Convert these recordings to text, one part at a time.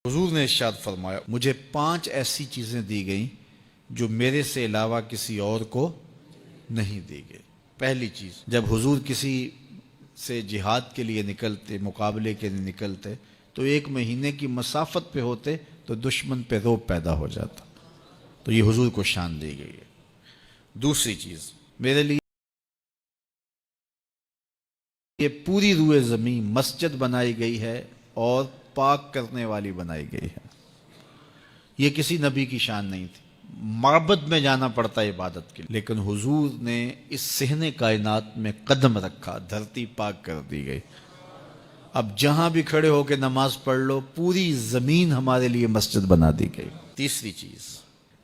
حضور نے ارشاد فرمایا مجھے 5 ایسی چیزیں دی گئیں جو میرے سے علاوہ کسی اور کو نہیں دی گئی۔ پہلی چیز، جب حضور کسی سے جہاد کے لیے نکلتے، مقابلے کے لیے نکلتے تو 1 مہینے کی مسافت پہ ہوتے تو دشمن پہ رعب پیدا ہو جاتا، تو یہ حضور کو شان دی گئی ہے۔ دوسری چیز، میرے لیے یہ پوری روئے زمین مسجد بنائی گئی ہے اور پاک کرنے والی بنائی گئی ہے۔ یہ کسی نبی کی شان نہیں تھی، معبد میں جانا پڑتا ہے عبادت کے لیے، لیکن حضور نے اس صحن کائنات میں قدم رکھا، دھرتی پاک کر دی گئی۔ اب جہاں بھی کھڑے ہو کے نماز پڑھ لو، پوری زمین ہمارے لیے مسجد بنا دی گئی۔ تیسری چیز،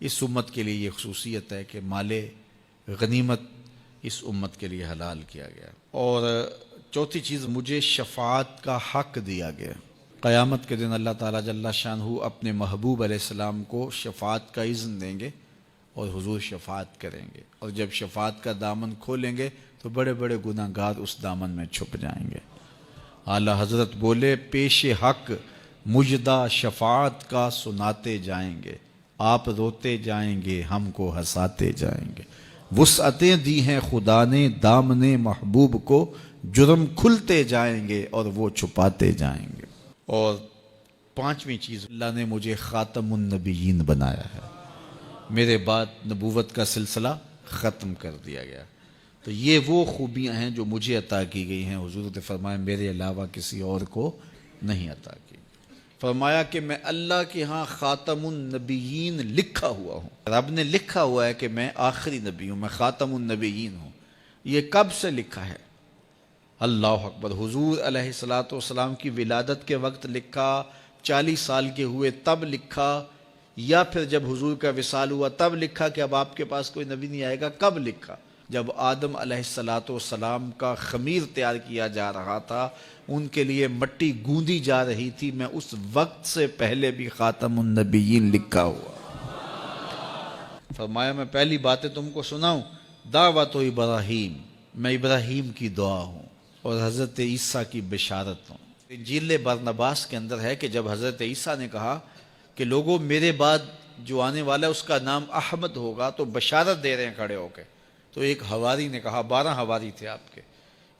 اس امت کے لیے یہ خصوصیت ہے کہ مال غنیمت اس امت کے لیے حلال کیا گیا۔ اور چوتھی چیز، مجھے شفاعت کا حق دیا گیا۔ قیامت کے دن اللہ تعالیٰ جل شانہ اپنے محبوب علیہ السلام کو شفاعت کا اذن دیں گے اور حضور شفاعت کریں گے، اور جب شفاعت کا دامن کھولیں گے تو بڑے بڑے گناہ گار اس دامن میں چھپ جائیں گے۔ اعلیٰ حضرت بولے، پیش حق مجدہ شفاعت کا سناتے جائیں گے، آپ روتے جائیں گے، ہم کو ہنساتے جائیں گے۔ وسعتیں دی ہیں خدا نے دامن محبوب کو، جرم کھلتے جائیں گے اور وہ چھپاتے جائیں گے۔ اور 5ویں چیز، اللہ نے مجھے خاتم النبیین بنایا ہے، میرے بعد نبوت کا سلسلہ ختم کر دیا گیا۔ تو یہ وہ خوبیاں ہیں جو مجھے عطا کی گئی ہیں، حضور نے فرمایا میرے علاوہ کسی اور کو نہیں عطا کی۔ فرمایا کہ میں اللہ کے ہاں خاتم النبیین لکھا ہوا ہوں، رب نے لکھا ہوا ہے کہ میں آخری نبی ہوں، میں خاتم النبیین ہوں۔ یہ کب سے لکھا ہے؟ اللہ اکبر، حضور علیہ السلام کی ولادت کے وقت لکھا، 40 سال کے ہوئے تب لکھا، یا پھر جب حضور کا وصال ہوا تب لکھا کہ اب آپ کے پاس کوئی نبی نہیں آئے گا؟ کب لکھا؟ جب آدم علیہ السلام کا خمیر تیار کیا جا رہا تھا، ان کے لیے مٹی گوندی جا رہی تھی، میں اس وقت سے پہلے بھی خاتم النبیین لکھا ہوا۔ فرمایا میں پہلی باتیں تم کو سناؤں، دعوت ابراہیم، میں ابراہیم کی دعا ہوں اور حضرت عیسیٰ کی بشارت ہوں۔ انجیل برنباس کے اندر ہے کہ جب حضرت عیسیٰ نے کہا کہ لوگوں میرے بعد جو آنے والا ہے اس کا نام احمد ہوگا، تو بشارت دے رہے ہیں کھڑے ہو کے، تو ایک حواری نے کہا، 12 حواری تھے آپ کے،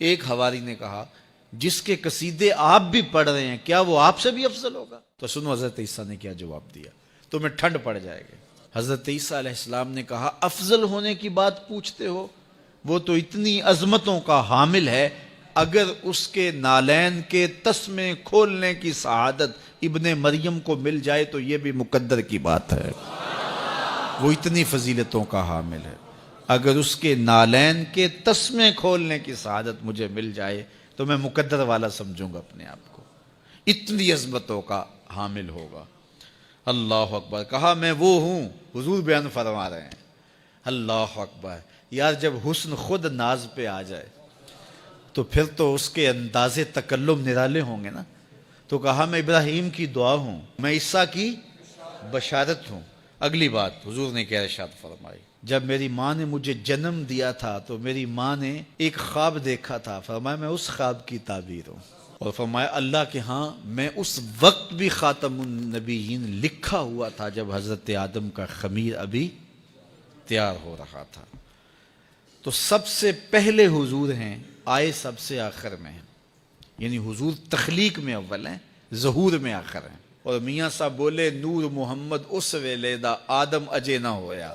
ایک حواری نے کہا جس کے قصیدے آپ بھی پڑھ رہے ہیں کیا وہ آپ سے بھی افضل ہوگا؟ تو سنو حضرت عیسیٰ نے کیا جواب دیا، تمہیں ٹھنڈ پڑ جائے گی۔ حضرت عیسیٰ علیہ السلام نے کہا افضل ہونے کی بات پوچھتے ہو، وہ تو اتنی عظمتوں کا حامل ہے، اگر اس کے نالین کے تسمے کھولنے کی سعادت ابن مریم کو مل جائے تو یہ بھی مقدر کی بات ہے، وہ اتنی فضیلتوں کا حامل ہے۔ اگر اس کے نالین کے تسمے کھولنے کی سعادت مجھے مل جائے تو میں مقدر والا سمجھوں گا اپنے آپ کو، اتنی عظمتوں کا حامل ہوگا۔ اللہ اکبر، کہا میں وہ ہوں، حضور بیان فرما رہے ہیں۔ اللہ اکبر، یار جب حسن خود ناز پہ آ جائے تو پھر تو اس کے انداز تکلم نرالے ہوں گے نا۔ تو کہا میں ابراہیم کی دعا ہوں، میں عیسیٰ کی بشارت ہوں۔ اگلی بات حضور نے کیا ارشاد فرمائی، جب میری ماں نے مجھے جنم دیا تھا تو میری ماں نے ایک خواب دیکھا تھا، فرمایا میں اس خواب کی تعبیر ہوں، اور فرمایا اللہ کے ہاں میں اس وقت بھی خاتم النبیین لکھا ہوا تھا جب حضرت آدم کا خمیر ابھی تیار ہو رہا تھا۔ تو سب سے پہلے حضور ہیں، آئے سب سے آخر میں ہیں، یعنی حضور تخلیق میں اول ہیں، ظہور میں آخر ہیں۔ اور میاں صاحب بولے نور محمد اس ویلے دا آدم اجے نہ ہویا،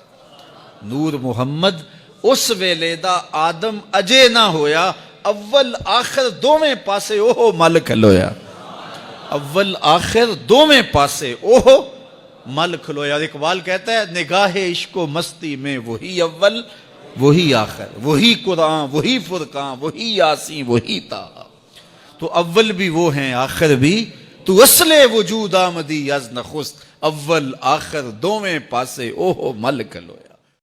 نور محمد اس ویلے دا آدم اجے نہ ہویا، اول آخر دوویں پاسے اوہ مل کھلویا، اول آخر دوویں پاسے اوہ مل کھلویا۔ اور اقبال کہتا ہے نگاہ عشق و مستی میں وہی اول وہی آخر، وہی قرآن وہی فرقان وہی یاسین وہی طٰہٰ، تو اول بھی وہ ہیں آخر بھی، تو اصل وجود آمدی از نخست، اول آخر دوویں پاسے اوہ مل کھلویا۔